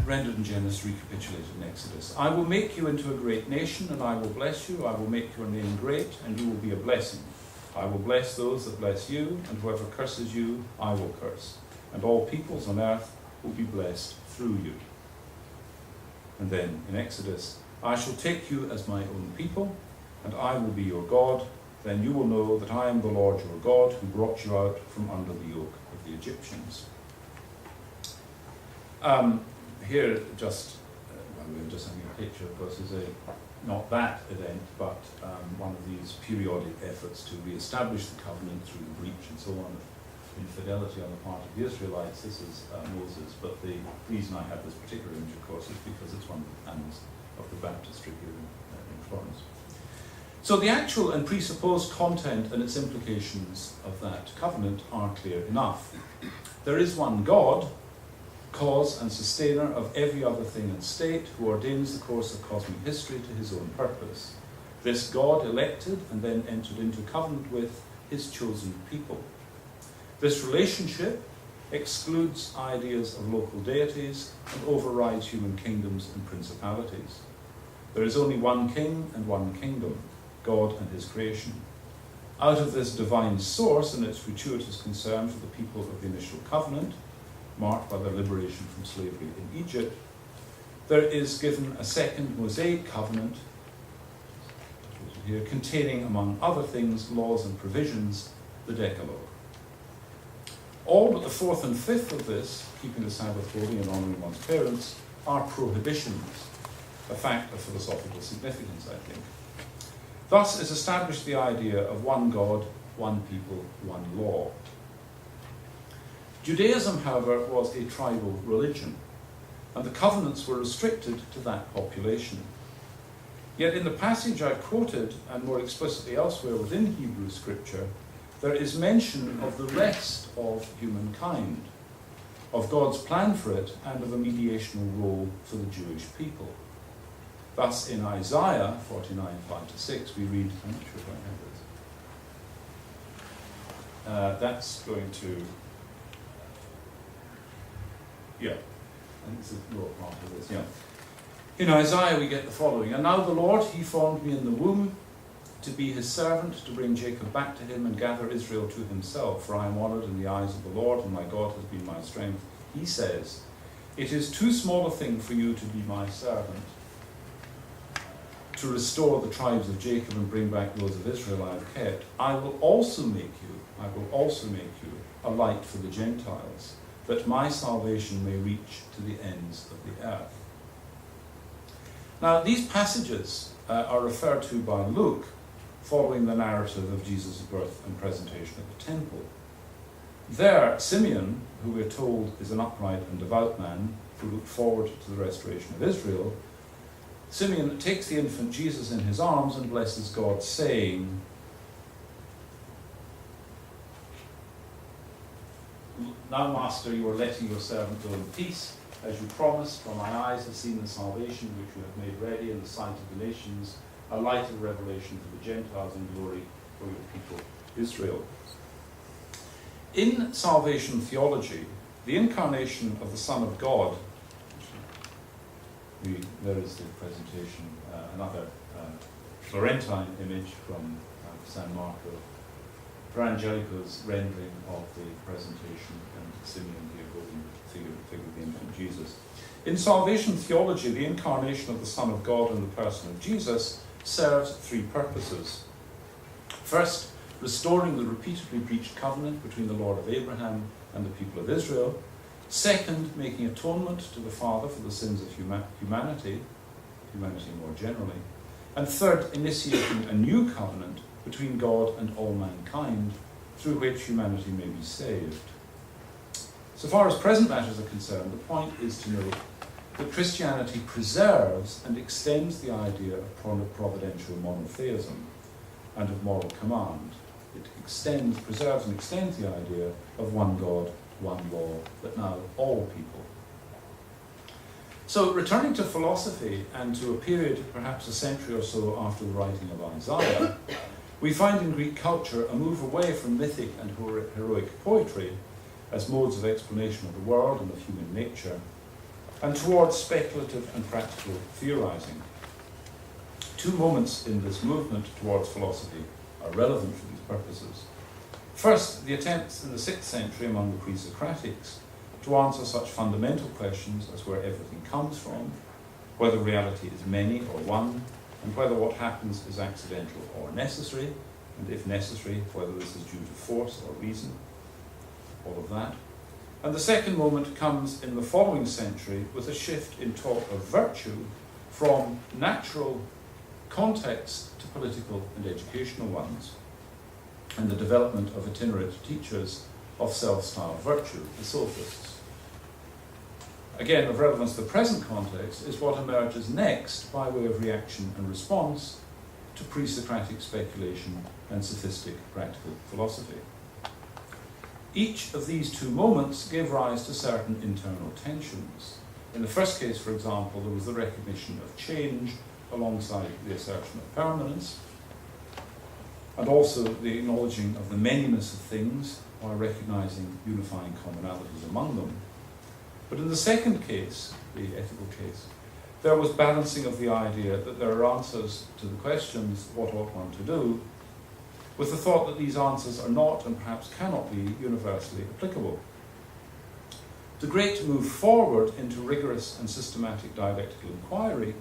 Rendered and Genesis, recapitulated in Exodus. I will make you into a great nation, and I will bless you. I will make your name great, and you will be a blessing. I will bless those that bless you, and whoever curses you, I will curse. And all peoples on earth will be blessed through you. And then in Exodus, I shall take you as my own people, and I will be your God. Then you will know that I am the Lord your God, who brought you out from under the yoke of the Egyptians. Here, we're just having a picture, of course, is not that event, but one of these periodic efforts to re-establish the covenant through the breach and so on, infidelity on the part of the Israelites. This is Moses, but the reason I have this particular image, of course, is because it's one of the annals of the baptistry here in Florence. So the actual and presupposed content and its implications of that covenant are clear enough. There is one God, cause and sustainer of every other thing and state, who ordains the course of cosmic history to his own purpose. This God elected and then entered into covenant with his chosen people. This relationship excludes ideas of local deities and overrides human kingdoms and principalities. There is only one king and one kingdom, God and his creation. Out of this divine source and its gratuitous concern for the people of the initial covenant, marked by their liberation from slavery in Egypt, there is given a second Mosaic covenant here, containing, among other things, laws and provisions, the Decalogue. All but the fourth and fifth of this, keeping the Sabbath holy and honouring one's parents, are prohibitions, a fact of philosophical significance, I think. Thus is established the idea of one God, one people, one law. Judaism, however, was a tribal religion, and the covenants were restricted to that population. Yet in the passage I quoted, and more explicitly elsewhere within Hebrew scripture, there is mention of the rest of humankind, of God's plan for it, and of a mediational role for the Jewish people. Thus in Isaiah 49, 5-6, we read, I'm not sure if I have this. That's going to... Yeah, I think this is the lower part of this, yeah. In Isaiah we get the following, And now the Lord, he formed me in the womb to be his servant, to bring Jacob back to him and gather Israel to himself, for I am honoured in the eyes of the Lord, and my God has been my strength. He says, It is too small a thing for you to be my servant, to restore the tribes of Jacob and bring back those of Israel I have kept. I will also make you a light for the Gentiles, that my salvation may reach to the ends of the earth. Now, these passages are referred to by Luke following the narrative of Jesus' birth and presentation at the temple. There, Simeon, who we're told is an upright and devout man who looked forward to the restoration of Israel, Simeon takes the infant Jesus in his arms and blesses God, saying, Now, Master, you are letting your servant go in peace, as you promised, for my eyes have seen the salvation which you have made ready in the sight of the nations, a light of revelation for the Gentiles and glory for your people Israel. In salvation theology, the incarnation of the Son of God, there is the presentation, another Florentine image from San Marco, Fra Angelico's rendering of the presentation, and Simeon here holding the figure of the infant Jesus. In salvation theology, the incarnation of the Son of God in the person of Jesus serves three purposes. First, restoring the repeatedly breached covenant between the Lord of Abraham and the people of Israel. Second, making atonement to the Father for the sins of humanity more generally. And third, initiating a new covenant between God and all mankind, through which humanity may be saved. So far as present matters are concerned, the point is to note that Christianity preserves and extends the idea of providential monotheism and of moral command. It preserves and extends the idea of one God, one law, but now all people. So returning to philosophy and to a period perhaps a century or so after the writing of Isaiah, we find in Greek culture a move away from mythic and heroic poetry as modes of explanation of the world and of human nature, and towards speculative and practical theorizing. Two moments in this movement towards philosophy are relevant for these purposes. First, the attempts in the 6th century among the pre-Socratics to answer such fundamental questions as where everything comes from, whether reality is many or one, and whether what happens is accidental or necessary, and if necessary, whether this is due to force or reason, all of that. And the second moment comes in the following century with a shift in talk of virtue from natural context to political and educational ones, and the development of itinerant teachers of self-styled virtue, the sophists. Again, of relevance to the present context is what emerges next by way of reaction and response to pre-Socratic speculation and sophistic practical philosophy. Each of these two moments gave rise to certain internal tensions. In the first case, for example, there was the recognition of change alongside the assertion of permanence, and also the acknowledging of the manyness of things while recognizing unifying commonalities among them. But in the second case, the ethical case, there was balancing of the idea that there are answers to the questions, what ought one to do, with the thought that these answers are not and perhaps cannot be universally applicable. The great move forward into rigorous and systematic dialectical inquiry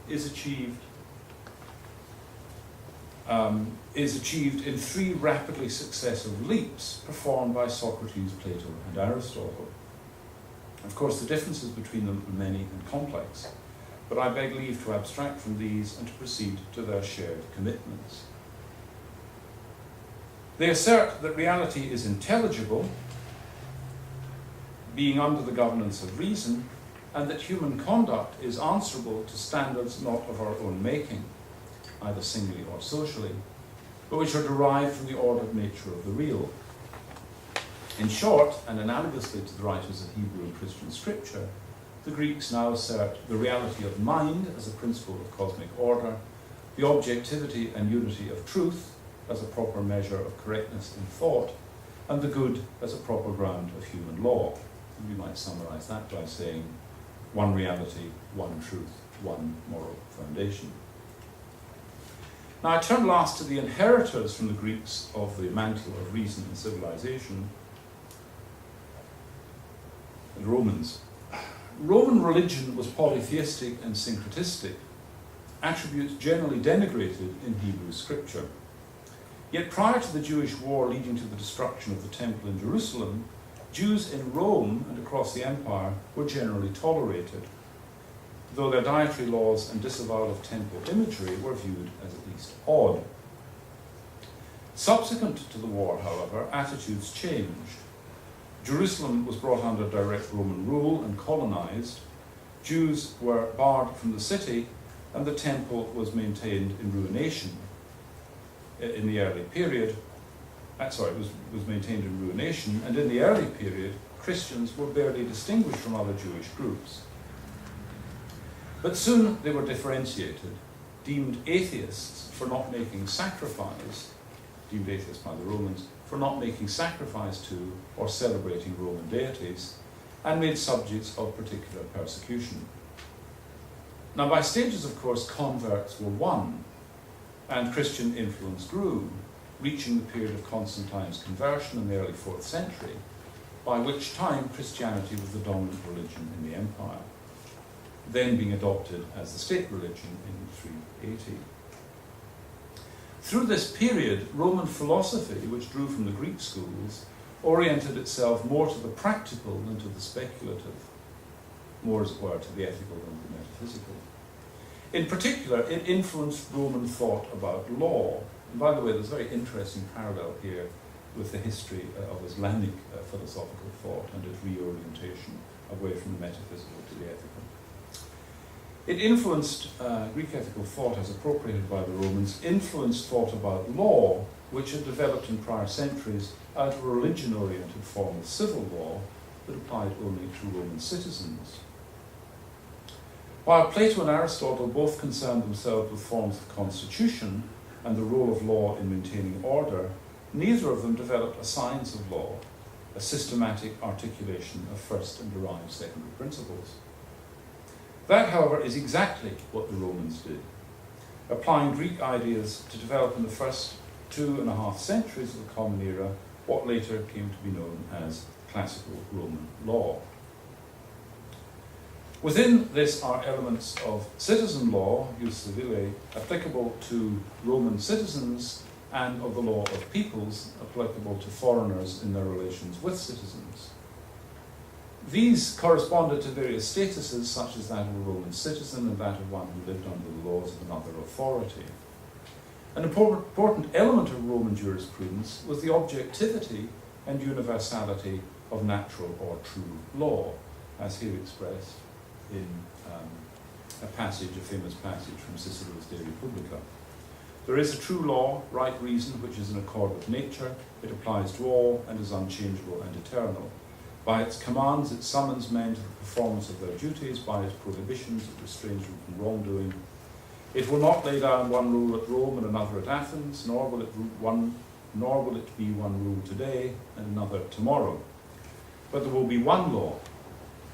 is achieved in three rapidly successive leaps performed by Socrates, Plato, and Aristotle. Of course, the differences between them are many and complex, but I beg leave to abstract from these and to proceed to their shared commitments. They assert that reality is intelligible, being under the governance of reason, and that human conduct is answerable to standards not of our own making, either singly or socially, but which are derived from the ordered nature of the real. In short, and analogously to the writers of Hebrew and Christian scripture, the Greeks now assert the reality of mind as a principle of cosmic order, the objectivity and unity of truth as a proper measure of correctness in thought, and the good as a proper ground of human law. And we might summarize that by saying one reality, one truth, one moral foundation. Now I turn last to the inheritors from the Greeks of the mantle of reason and civilization, the Romans. Roman religion was polytheistic and syncretistic, attributes generally denigrated in Hebrew scripture. Yet prior to the Jewish war leading to the destruction of the temple in Jerusalem, Jews in Rome and across the empire were generally tolerated, though their dietary laws and disavowal of temple imagery were viewed as at least odd. Subsequent to the war, however, attitudes changed. Jerusalem was brought under direct Roman rule and colonized. Jews were barred from the city, and the temple was maintained in ruination in the early period. Was maintained in ruination, and in the early period, Christians were barely distinguished from other Jewish groups. But soon they were differentiated, deemed atheists for not making sacrifice, deemed atheists by the Romans, for not making sacrifice to or celebrating Roman deities, and made subjects of particular persecution. Now, by stages, of course, converts were won, and Christian influence grew, reaching the period of Constantine's conversion in the early 4th century, by which time Christianity was the dominant religion in the empire, then being adopted as the state religion in 380. Through this period, Roman philosophy, which drew from the Greek schools, oriented itself more to the practical than to the speculative, more, as it were, to the ethical than the metaphysical. In particular, it influenced Roman thought about law. And by the way, there's a very interesting parallel here with the history of Islamic philosophical thought and its reorientation away from the metaphysical to the ethical. It influenced Greek ethical thought as appropriated by the Romans, influenced thought about law, which had developed in prior centuries out of a religion-oriented form of civil law that applied only to Roman citizens. While Plato and Aristotle both concerned themselves with forms of constitution and the role of law in maintaining order, neither of them developed a science of law, a systematic articulation of first and derived secondary principles. That, however, is exactly what the Romans did, applying Greek ideas to develop in the first 2.5 centuries of the Common Era what later came to be known as classical Roman law. Within this are elements of citizen law, jus civile, applicable to Roman citizens, and of the law of peoples, applicable to foreigners in their relations with citizens. These corresponded to various statuses, such as that of a Roman citizen and that of one who lived under the laws of another authority. An important element of Roman jurisprudence was the objectivity and universality of natural or true law, as here expressed in a famous passage from Cicero's De Republica. There is a true law, right reason, which is in accord with nature. It applies to all and is unchangeable and eternal. By its commands, it summons men to the performance of their duties. By its prohibitions, it restrains them from wrongdoing. It will not lay down one rule at Rome and another at Athens, nor will it be one rule today and another tomorrow. But there will be one law,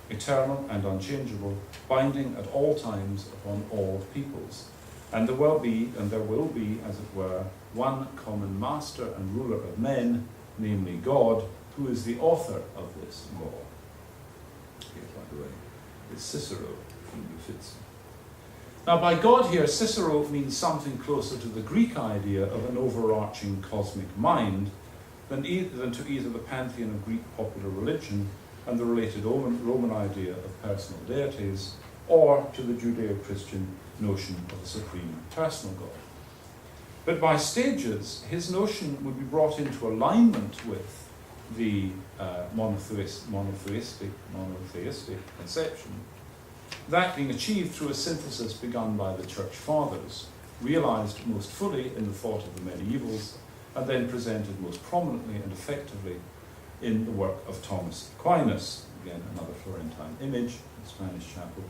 eternal and unchangeable, binding at all times upon all peoples. And there will be, as it were, one common master and ruler of men, namely God, who is the author of this law. Here, by the way, is Cicero from Uffizi. Now, by God here, Cicero means something closer to the Greek idea of an overarching cosmic mind than to either the pantheon of Greek popular religion and the related Roman idea of personal deities, or to the Judeo-Christian notion of a supreme personal God. But by stages, his notion would be brought into alignment with the monotheistic conception, that being achieved through a synthesis begun by the Church Fathers, realized most fully in the thought of the medievals, and then presented most prominently and effectively in the work of Thomas Aquinas, again another Florentine image, in Spanish chapel,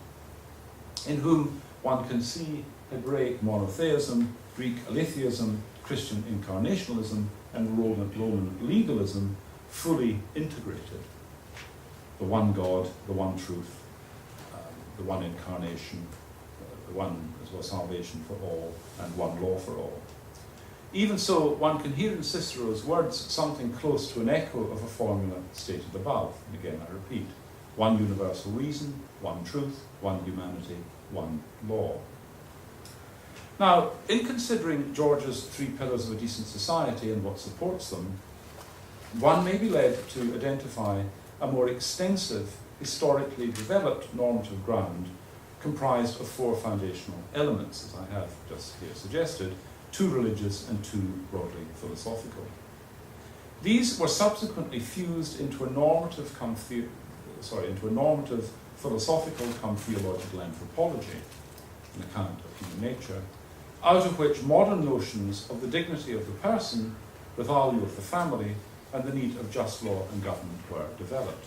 in whom one can see Hebraic monotheism, Greek aletheism, Christian incarnationalism, and Roman legalism fully integrated. The one God, the one truth, the one incarnation, the one as well salvation for all, and one law for all. Even so, one can hear in Cicero's words something close to an echo of a formula stated above. And again, I repeat, one universal reason, one truth, one humanity, one law. Now, in considering George's 3 pillars of a decent society and what supports them, one may be led to identify a more extensive, historically developed normative ground comprised of 4 foundational elements, as I have just here suggested, 2 religious and 2 broadly philosophical. These were subsequently fused into a normative philosophical come theological anthropology, an account of human nature, out of which modern notions of the dignity of the person, the value of the family, and the need of just law and government were developed.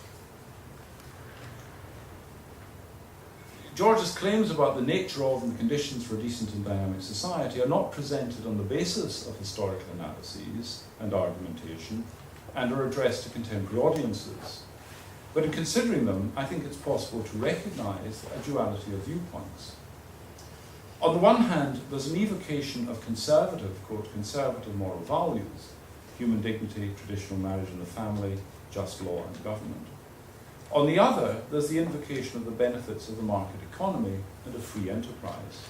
George's claims about the nature of and the conditions for a decent and dynamic society are not presented on the basis of historical analyses and argumentation, and are addressed to contemporary audiences. But in considering them, I think it's possible to recognize a duality of viewpoints. On the one hand, there's an evocation of conservative, quote, conservative moral values, human dignity, traditional marriage and the family, just law and government. On the other, there's the invocation of the benefits of the market economy and of free enterprise.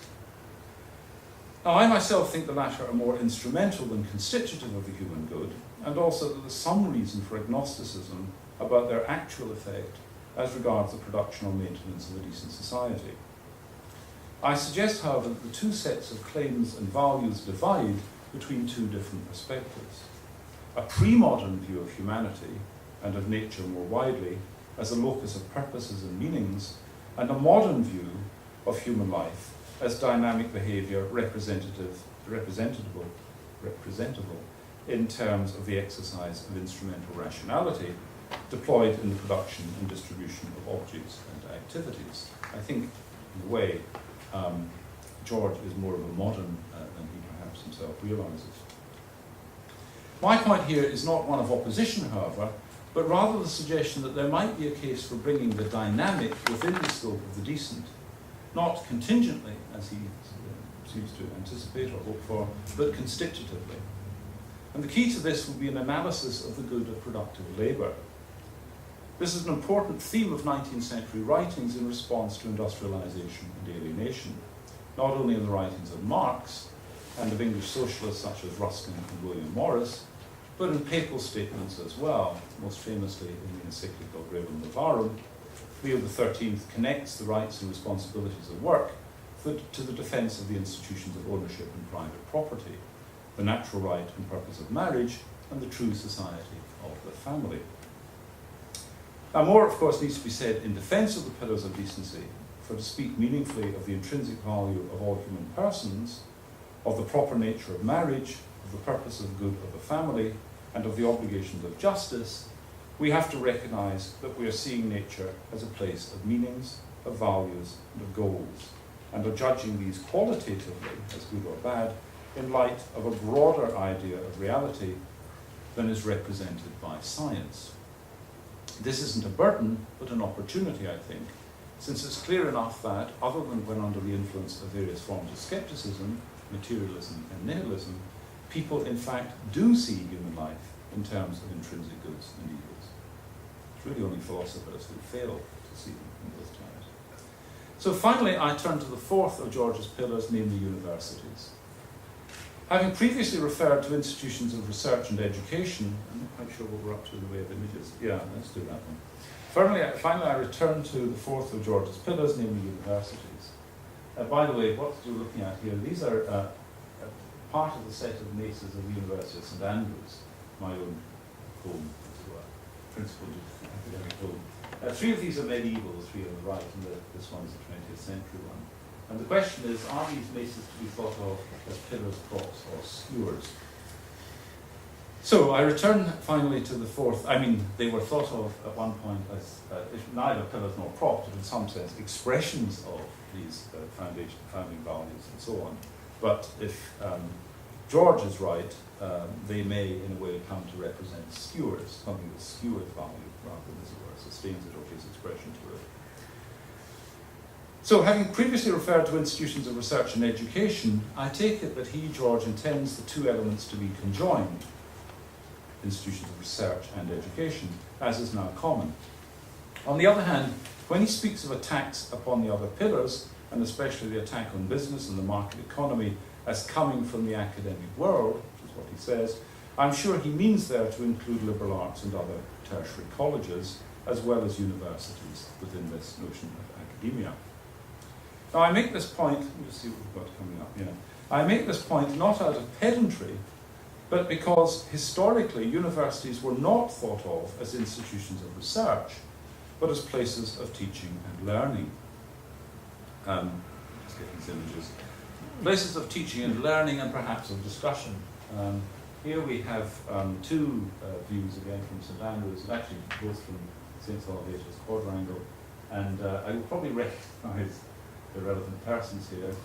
Now, I myself think the latter are more instrumental than constitutive of the human good, and also that there's some reason for agnosticism about their actual effect as regards the production or maintenance of a decent society. I suggest, however, that the 2 sets of claims and values divide between 2 different perspectives. A pre-modern view of humanity, and of nature more widely, as a locus of purposes and meanings, and a modern view of human life as dynamic behaviour representable in terms of the exercise of instrumental rationality deployed in the production and distribution of objects and activities. I think, in a way, George is more of a modern than he perhaps himself realises. My point here is not one of opposition, however, but rather the suggestion that there might be a case for bringing the dynamic within the scope of the decent, not contingently, as he seems to anticipate or hope for, but constitutively. And the key to this will be an analysis of the good of productive labour. This is an important theme of 19th century writings in response to industrialisation and alienation, not only in the writings of Marx and of English socialists such as Ruskin and William Morris, but in papal statements as well, most famously in the encyclical Rerum Novarum. Leo XIII connects the rights and responsibilities of work to the defence of the institutions of ownership and private property, the natural right and purpose of marriage, and the true society of the family. Now, more, of course, needs to be said in defence of the pillars of decency, for to speak meaningfully of the intrinsic value of all human persons, of the proper nature of marriage, of the purpose of good of the family, and of the obligations of justice, we have to recognise that we are seeing nature as a place of meanings, of values, and of goals, and are judging these qualitatively, as good or bad, in light of a broader idea of reality than is represented by science. This isn't a burden, but an opportunity, I think, since it's clear enough that, other than when under the influence of various forms of skepticism, materialism and nihilism, people in fact do see human life in terms of intrinsic goods and evils. It's really only philosophers who fail to see them in those terms. So finally, I turn to the fourth of George's pillars, namely universities. Having previously referred to institutions of research and education, I'm not quite sure what we're up to in the way of images. Yeah, let's do that one. Finally, I return to the fourth of George's pillars, namely universities. By the way, what you're looking at here, these are part of the set of maces of the University of St Andrews, my own home, as it were, principal academic home. Three of these are medieval, the three on the right, and this one is a 20th century one. And the question is, are these maces to be thought of as pillars, props, or skewers? So I return finally to the fourth. I mean, they were thought of at one point as neither pillars nor props, but in some sense expressions of these founding values and so on. But if George is right, they may in a way come to represent skewers, something that skewers value rather than, as it were, sustains it or gives expression to it. So, having previously referred to institutions of research and education, I take it that he, George, intends the two elements to be conjoined, institutions of research and education, as is now common. On the other hand, when he speaks of attacks upon the other pillars, and especially the attack on business and the market economy as coming from the academic world, which is what he says, I'm sure he means there to include liberal arts and other tertiary colleges, as well as universities within this notion of academia. Now, I make this point, let me just see what we've got coming up here. I make this point not out of pedantry, but because historically universities were not thought of as institutions of research, but as places of teaching and learning. Let's get these images. Places of teaching and learning, and perhaps of discussion. Here we have two views again from St Andrews, and actually both from St Salvator's quadrangle, and I will probably recognise the relevant persons here.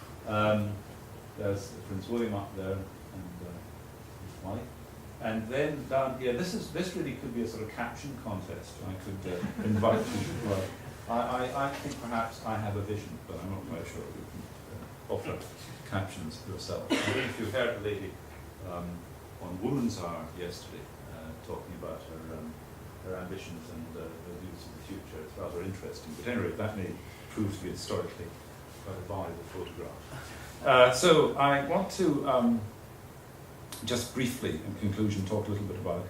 There's Prince William up there, and his wife. And then down here, this really could be a sort of caption contest. I could invite you to work. I think perhaps I have a vision, but I'm not quite sure you can offer captions yourself. I don't know if you heard the lady on Women's Hour yesterday talking about her ambitions and her views of the future. It's rather interesting. But anyway, that may prove to be historically quite a valuable photograph. So I want to just briefly, in conclusion, talk a little bit about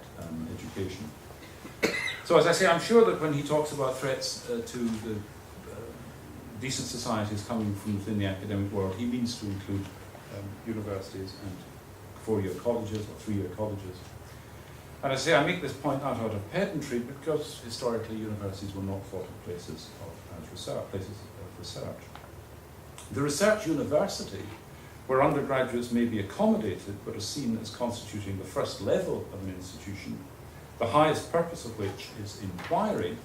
education. So as I say, I'm sure that when he talks about threats to the decent societies coming from within the academic world, he means to include universities and four-year colleges or three-year colleges. And I say I make this point not out of pedantry, because historically universities were not thought of places of research. The research university, where undergraduates may be accommodated but are seen as constituting the first level of an institution, the highest purpose of which is inquiry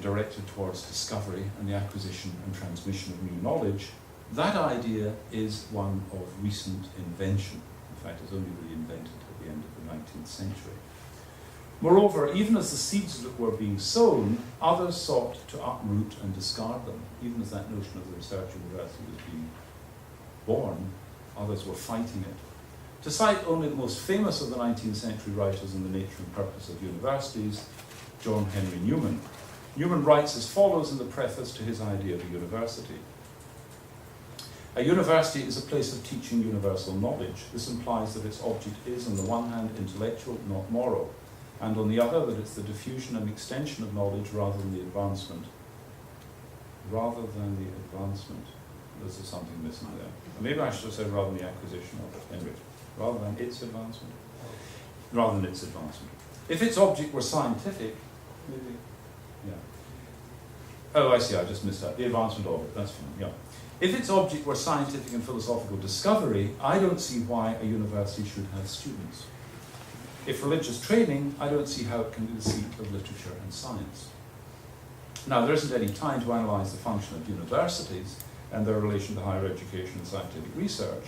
directed towards discovery and the acquisition and transmission of new knowledge, that idea is one of recent invention. In fact, it's only really invented at the end of the 19th century. Moreover, even as the seeds that were being sown, others sought to uproot and discard them. Even as that notion of the research university was being born, others were fighting it. To cite only the most famous of the 19th century writers on the nature and purpose of universities, John Henry Newman. Newman writes as follows in the preface to his idea of a university. A university is a place of teaching universal knowledge. This implies that its object is, on the one hand, intellectual, not moral, and on the other, that it's the diffusion and extension of knowledge rather than the advancement. Rather than the advancement. There's something missing there. Maybe I should have said rather than the acquisition of it. Anyway, rather than its advancement. Rather than its advancement. If its object were scientific, maybe, yeah. Oh, I see, I just missed that. The advancement of it, that's fine, yeah. If its object were scientific and philosophical discovery, I don't see why a university should have students. If religious training, I don't see how it can be the seat of literature and science. Now, there isn't any time to analyse the function of universities and their relation to higher education and scientific research,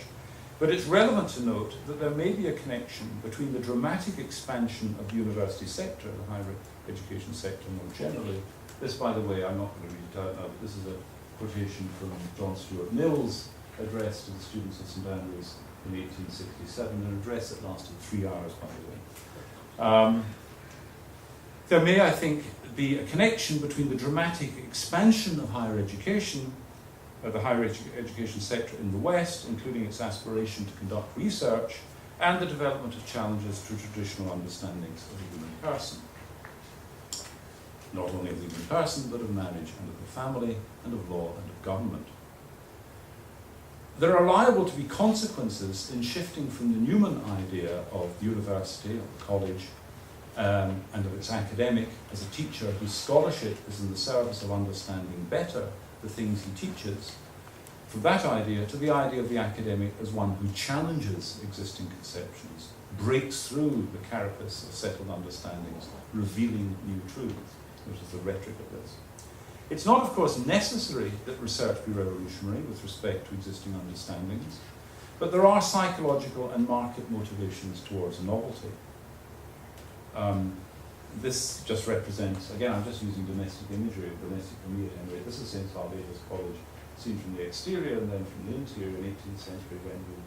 but it's relevant to note that there may be a connection between the dramatic expansion of the university sector, the higher education sector more generally. This, by the way, I'm not going to read it out now, but this is a quotation from John Stuart Mill's address to the students of St Andrews in 1867, an address that lasted 3 hours, by the way. There may, I think, be a connection between the dramatic expansion of higher education, the higher education sector in the West, including its aspiration to conduct research, and the development of challenges to traditional understandings of the human person. Not only of the human person, but of marriage and of the family, and of law and of government. There are liable to be consequences in shifting from the Newman idea of the university, or the college, and of its academic as a teacher whose scholarship is in the service of understanding better the things he teaches, from that idea to the idea of the academic as one who challenges existing conceptions, breaks through the carapace of settled understandings, revealing new truths, which is the rhetoric of this. It's not, of course, necessary that research be revolutionary with respect to existing understandings, but there are psychological and market motivations towards novelty. This just represents, again, I'm just using domestic imagery, domestic for me at any rate. This is St. Salvator's College, seen from the exterior and then from the interior, an 18th century rendering,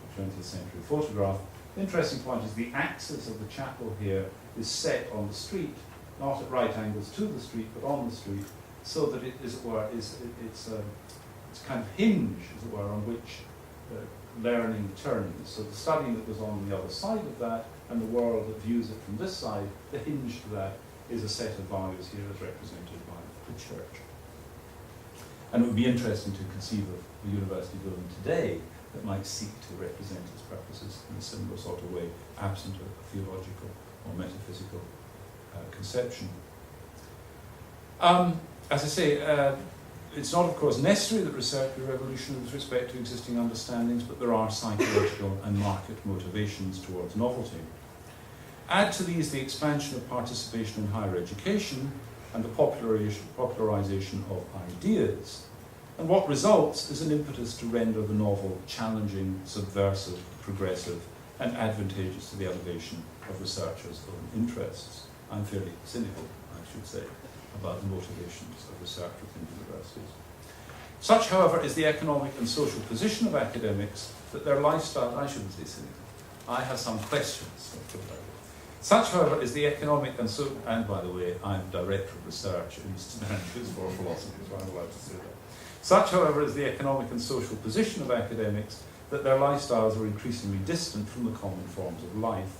a 20th century photograph. The interesting point is the axis of the chapel here is set on the street, not at right angles to the street, but on the street, so that it, as it were, it's a kind of hinge, as it were, on which learning turns. So the study that goes on the other side of that, and the world that views it from this side, the hinge to that is a set of values here as represented by the church. And it would be interesting to conceive of a university building today that might seek to represent its purposes in a similar sort of way, absent a theological or metaphysical conception. As I say, it's not, of course, necessary that research be revolutionary with respect to existing understandings, but there are psychological and market motivations towards novelty. Add to these the expansion of participation in higher education and the popularization of ideas, and what results is an impetus to render the novel challenging, subversive, progressive, and advantageous to the elevation of researchers' own interests. I'm fairly cynical, I should say, about the motivations of research within universities. Such, however, is the economic and social position of academics that their lifestyle, I shouldn't say cynical, I have some questions. Such, however, is the economic and social, and by the way, I'm director of research in St Andrews for philosophy, so I'm allowed to say that. Such, however, is the economic and social position of academics that their lifestyles are increasingly distant from the common forms of life.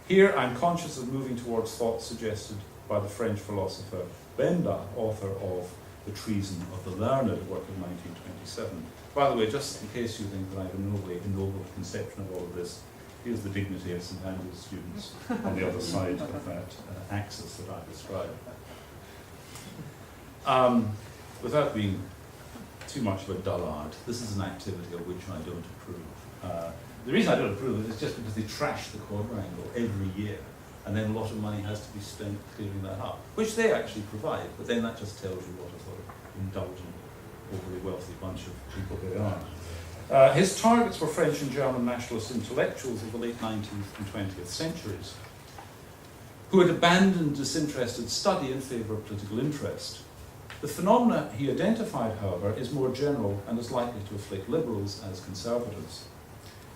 Here, I'm conscious of moving towards thoughts suggested by the French philosopher Benda, author of The Treason of the Learned, a work of 1927. By the way, just in case you think that I have a nobly ennobled conception of all of this, here's the dignity of St Andrews students on the other side of that axis that I described. Without being too much of a dullard, this is an activity of which I don't approve. The reason I don't approve of it is just because they trash the quadrangle every year, and then a lot of money has to be spent clearing that up, which they actually provide, but then that just tells you what a sort of indulgent, overly wealthy bunch of people they are. His targets were French and German nationalist intellectuals of the late 19th and 20th centuries. who had abandoned disinterested study in favour of political interest. The phenomena he identified, however, is more general and is likely to afflict liberals as conservatives.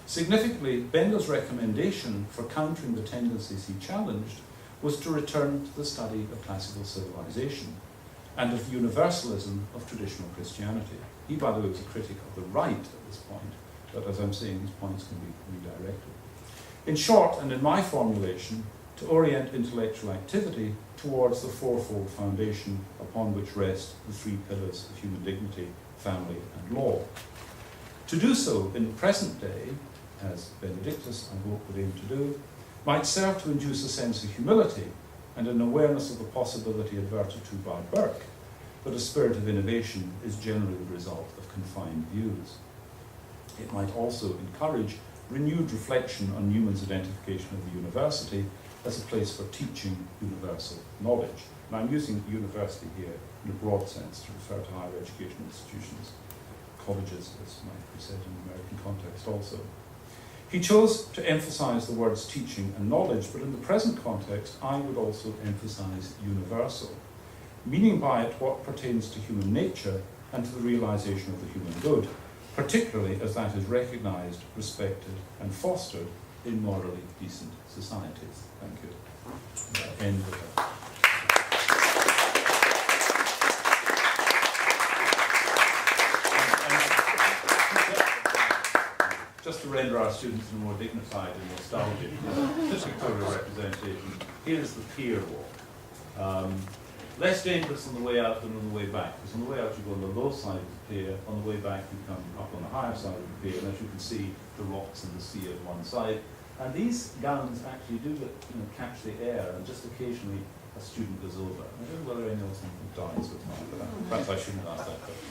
Significantly, Bender's recommendation for countering the tendencies he challenged was to return to the study of classical civilization and of the universalism of traditional Christianity. He, by the way, was a critic of the right at this point, but as I'm saying, these points can be redirected. In short, and in my formulation, to orient intellectual activity towards the fourfold foundation upon which rest the three pillars of human dignity, family, and law. To do so in the present day, as Benedictus, I hope, would aim to do, might serve to induce a sense of humility and an awareness of the possibility adverted to by Burke, that a spirit of innovation is generally the result of confined views. It might also encourage renewed reflection on Newman's identification of the university as a place for teaching universal knowledge. And I'm using university here in a broad sense to refer to higher education institutions, colleges, as might be said in the American context also. He chose to emphasize the words teaching and knowledge, but in the present context, I would also emphasize universal, meaning by it what pertains to human nature and to the realization of the human good, particularly as that is recognized, respected, and fostered in morally decent societies. Thank you. I'll end with that. Just to render our students in a more dignified and nostalgic pictorial representation, here's the pier walk. Less dangerous on the way out than on the way back, because on the way out you go on the low side of the pier, on the way back you come up on the higher side of the pier, and as you can see, the rocks and the sea at one side. And these gowns actually do catch the air, and just occasionally a student goes over. I don't know whether anyone dies with that, but perhaps I shouldn't ask that question.